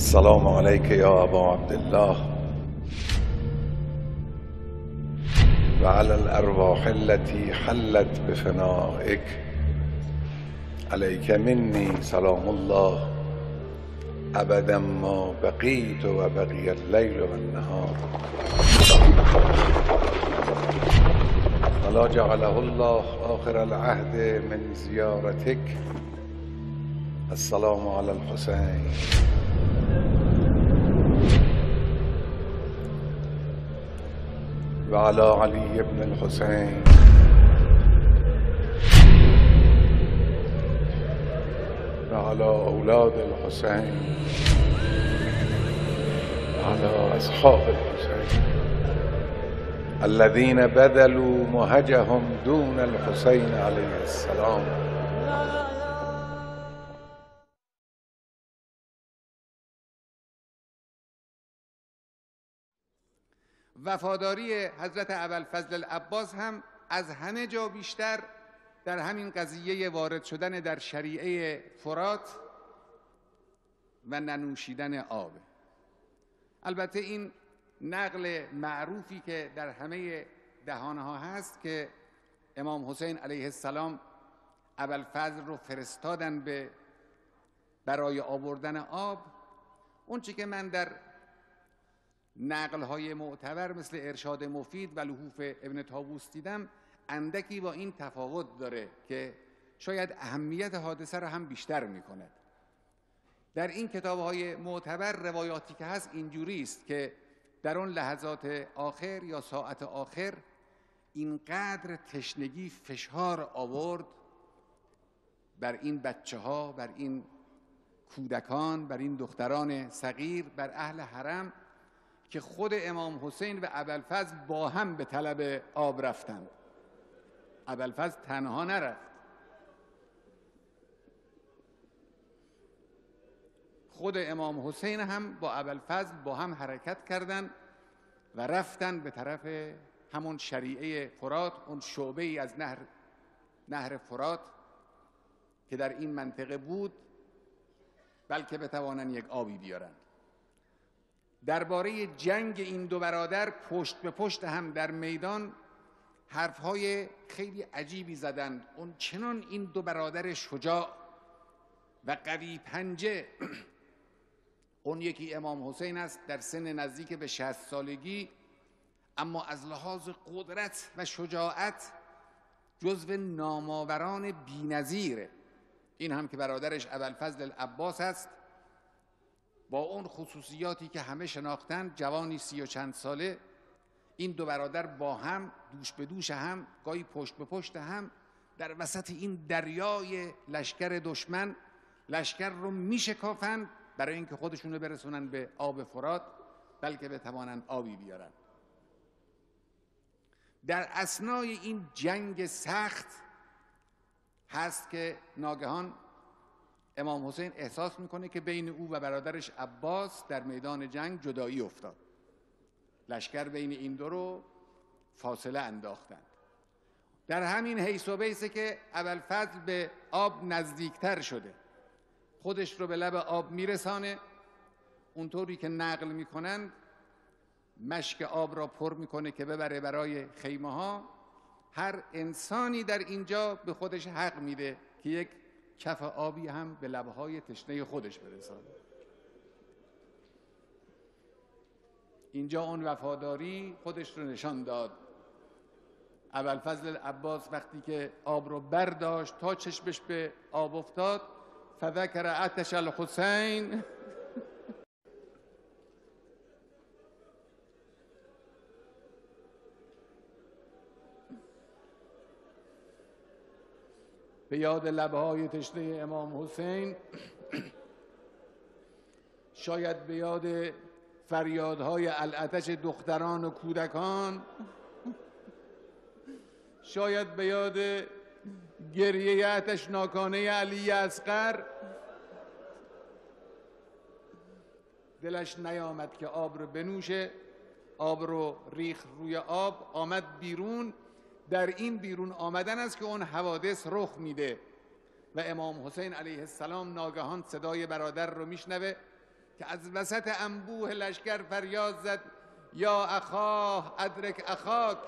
السلام عليك يا أبا عبد الله وعلى الأرواح التي حلت بفنائك عليك مني سلام الله أبدا ما بقيت وبقي الليل والنهار ولا جعله الله آخر العهد من زيارتك. السلام على الحسين وعلى علي بن الحسين وعلى أولاد الحسين وعلى أصحاب الحسين الذين بذلوا مهجهم دون الحسين عليه السلام. وفاداری حضرت ابوالفضل العباس هم از همه جا بیشتر در همین قضیه وارد شدن در شریعه فرات و ننوشیدن آب. البته این نقل معروفی که در همه دهانها هست که امام حسین علیه السلام ابوالفضل رو فرستادن برای آوردن آب، اون چی که من در نقل‌های معتبر مثل ارشاد مفید و لحوف ابن طاووس دیدم، اندکی با این تفاوت داره که شاید اهمیت حادثه را هم بیشتر می‌کند. در این کتاب‌های معتبر روایاتی که هست اینجوری است که در اون لحظات آخر یا ساعت آخر اینقدر تشنگی فشار آورد بر این بچه‌ها، بر این کودکان، بر این دختران صغیر، بر اهل حرم که خود امام حسین و ابوالفضل با هم به طلب آب رفتند. ابوالفضل تنها نرفت، خود امام حسین هم با ابوالفضل با هم حرکت کردند و رفتن به طرف همون شریعه فرات، اون شعبه ای از نهر فرات که در این منطقه بود، بلکه بتوانند یک آبی بیارند. درباره جنگ این دو برادر پشت به پشت هم در میدان حرفهای خیلی عجیبی زدند. اون چنان این دو برادر شجاع و قوی پنجه، اون یکی امام حسین است در سن نزدیک به 60 سالگی، اما از لحاظ قدرت و شجاعت جزو نامآوران بی‌نظیره. این هم که برادرش ابوالفضل العباس است، با اون خصوصیاتی که همه شناختن، جوانی 30 و چند ساله، این دو برادر با هم دوش به دوش هم، گاهی پشت به پشت هم، در وسط این دریای لشکر دشمن لشکر رو میشکافند برای اینکه خودشون رو برسونن به آب فرات، بلکه بتوانند آبی بیارن. در اثنای این جنگ سخت هست که ناگهان امام حسین احساس میکنه که بین او و برادرش عباس در میدان جنگ جدایی افتاد. لشکر بین این دو رو فاصله انداختند. در همین حیث و بیسه که ابوالفضل به آب نزدیکتر شده، خودش رو به لب آب میرسانه، اونطوری که نقل میکنند مشک آب را پر میکنه که ببره برای خیمه ها. هر انسانی در اینجا به خودش حق میده که یک کف آبی هم به لبهای تشنه خودش برسانه. اینجا اون وفاداری خودش رو نشان داد. ابوالفضل العباس وقتی که آب رو برداشت تا چشمش به آب افتاد، فذکر عطش الحسین، به یاد لبهای تشنه امام حسین، شاید به یاد فریادهای العطش دختران و کودکان، شاید به یاد گریه آتشناکانه علی اصغر، دلش نیامد که آب رو بنوشه. آب رو ریخت روی آب، آمد بیرون. در این بیرون آمدن است که اون حوادث رخ میده و امام حسین علیه السلام ناگهان صدای برادر رو میشنوه که از وسط انبوه لشکر فریاد زد یا اخاه ادرک اخاک.